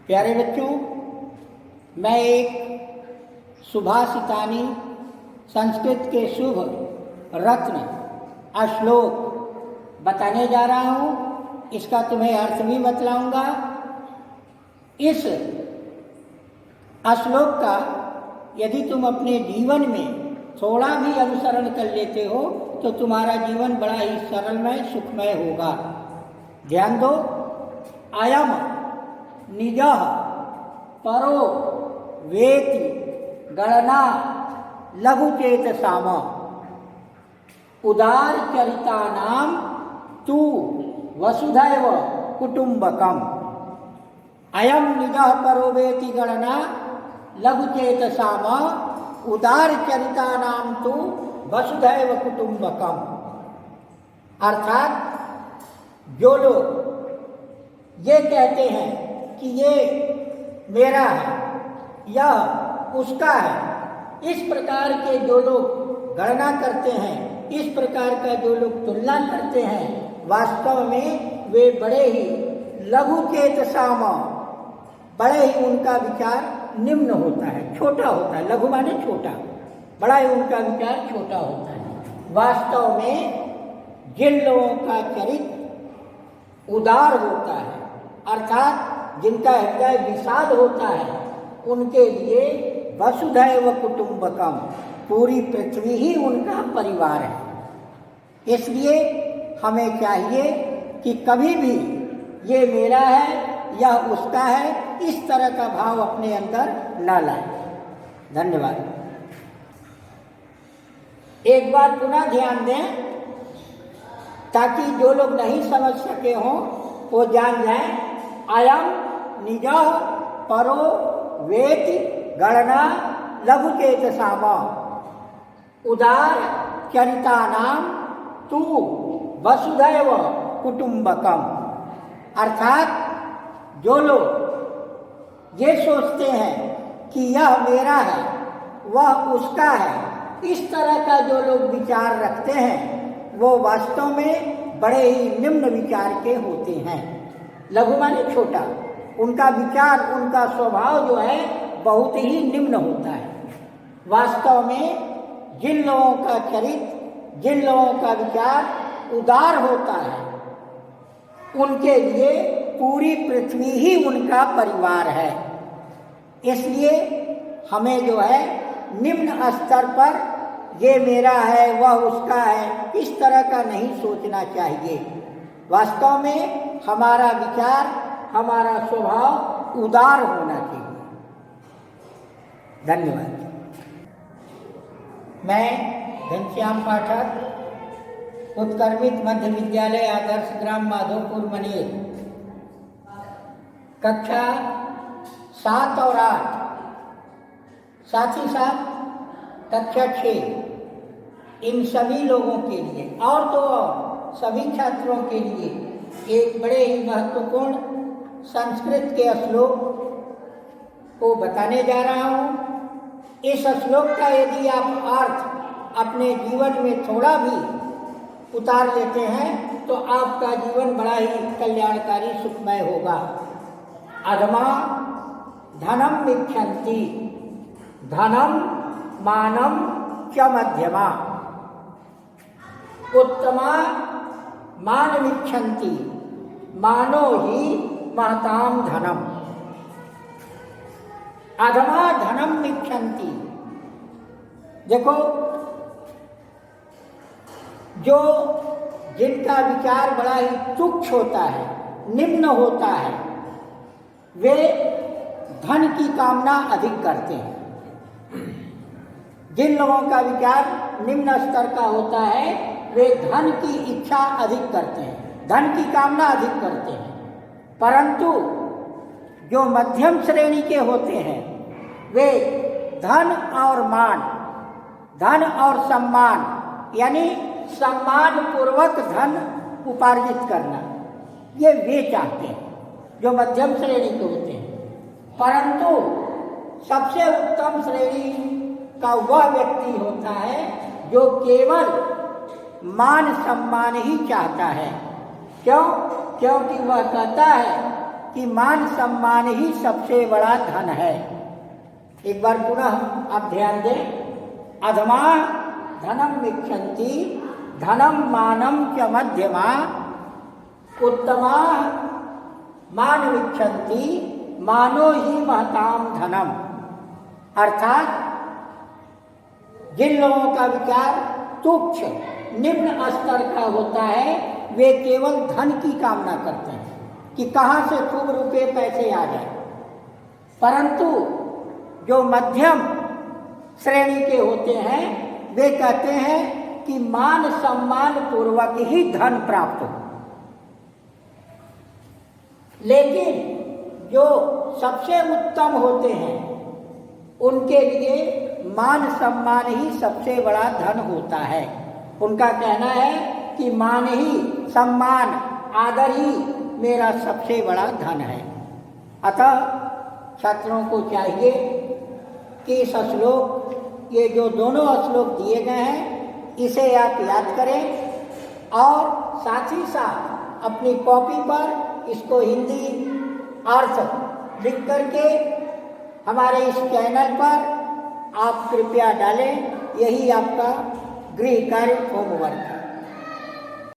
प्यारे बच्चों, मैं एक सुभाषितानी संस्कृत के शुभ रत्न श्लोक बताने जा रहा हूँ। इसका तुम्हें अर्थ भी बतलाऊंगा। इस श्लोक का यदि तुम अपने जीवन में थोड़ा भी अनुसरण कर लेते हो तो तुम्हारा जीवन बड़ा ही सरलमय सुखमय होगा। ध्यान दो। अयम निजः परो वेति गणना लघुचेतसाम उदार चरितानाम तु वसुधैव कुटुंबकम। अयम निजः परो वेति गणना लघुचेतसाम उदार चरितानाम तु वसुधैव कुटुंबकम। अर्थात जो लोग ये कहते हैं कि ये मेरा है, यह उसका है, इस प्रकार के जो लोग गणना करते हैं, इस प्रकार का जो लोग तुलना करते हैं, वास्तव में वे बड़े ही लघु चेतसाम, बड़े ही उनका विचार निम्न होता है, छोटा होता है। लघु माने छोटा, बड़ा ही उनका विचार छोटा होता है। वास्तव में जिन लोगों का चरित्र उदार होता है, अर्थात जिनका हृदय विशाल होता है, उनके लिए वसुधैव कुटुंबकम, पूरी पृथ्वी ही उनका परिवार है। इसलिए हमें चाहिए कि कभी भी ये मेरा है, यह उसका है, इस तरह का भाव अपने अंदर न लाए। धन्यवाद। एक बात पुनः ध्यान दें ताकि जो लोग नहीं समझ सके हों वो जान जाएं। अयम निजः परो वेति गणना लघुचेतसाम उदार चरितानाम तु वसुधैव कुटुंबकम। अर्थात जो लोग ये सोचते हैं कि यह मेरा है, वह उसका है, इस तरह का जो लोग विचार रखते हैं वो वास्तव में बड़े ही निम्न विचार के होते हैं। लघु माने छोटा, उनका विचार, उनका स्वभाव जो है बहुत ही निम्न होता है। वास्तव में जिन लोगों का चरित्र, जिन लोगों का विचार उदार होता है, उनके लिए पूरी पृथ्वी ही उनका परिवार है। इसलिए हमें जो है निम्न स्तर पर ये मेरा है, वह उसका है, इस तरह का नहीं सोचना चाहिए। वास्तव में हमारा विचार, हमारा स्वभाव उदार होना चाहिए। धन्यवाद। मैं घनश्याम पाठक, उत्क्रमित मध्य विद्यालय आदर्श ग्राम माधोपुर मनेर, कक्षा 7 और 8, साथ ही साथ कक्षा 6, इन सभी लोगों के लिए और तो और सभी छात्रों के लिए एक बड़े ही महत्वपूर्ण संस्कृत के श्लोक को बताने जा रहा हूँ। इस श्लोक का यदि आप अर्थ अपने जीवन में थोड़ा भी उतार लेते हैं तो आपका जीवन बड़ा ही कल्याणकारी सुखमय होगा। अधमा धनम इच्छन्ति धनम मानम च मध्यमा उत्तमा मानमिच्छन्ति मानो ही महताम धनम। अधमा धनम इच्छन्ति, देखो जो जिनका विचार बड़ा ही तुच्छ होता है, निम्न होता है, वे धन की कामना अधिक करते हैं। जिन लोगों का विचार निम्न स्तर का होता है वे धन की इच्छा अधिक करते हैं, धन की कामना अधिक करते हैं। परंतु जो मध्यम श्रेणी के होते हैं वे धन और मान, धन और सम्मान, यानी सम्मान पूर्वक धन उपार्जित करना, ये वे चाहते हैं जो मध्यम श्रेणी के होते हैं। परंतु सबसे उत्तम श्रेणी का वह व्यक्ति होता है जो केवल मान सम्मान ही चाहता है। क्यों? क्योंकि वह कहता है कि मान सम्मान ही सबसे बड़ा धन है। एक बार पुनः आप ध्यान दें, अधमा धनम विक्षन्ति धनम मानम च मध्यमा उत्तमा मान विक्षन्ति मानो ही महताम धनम। अर्थात जिन लोगों का विचार तुच्छ निम्न स्तर का होता है वे केवल धन की कामना करते हैं कि कहाँ से खूब रुपए पैसे आ जाए, परंतु जो मध्यम श्रेणी के होते हैं वे कहते हैं कि मान सम्मान पूर्वक ही धन प्राप्त हो। लेकिन जो सबसे उत्तम होते हैं उनके लिए मान सम्मान ही सबसे बड़ा धन होता है। उनका कहना है कि मान ही सम्मान आदर ही मेरा सबसे बड़ा धन है। अतः छात्रों को चाहिए कि इस श्लोक, ये जो दोनों श्लोक दिए गए हैं इसे आप याद करें और साथ ही साथ अपनी कॉपी पर इसको हिंदी अर्थ लिख करके हमारे इस चैनल पर आप कृपया डालें। यही आपका गृह कार्य होमवर्क है।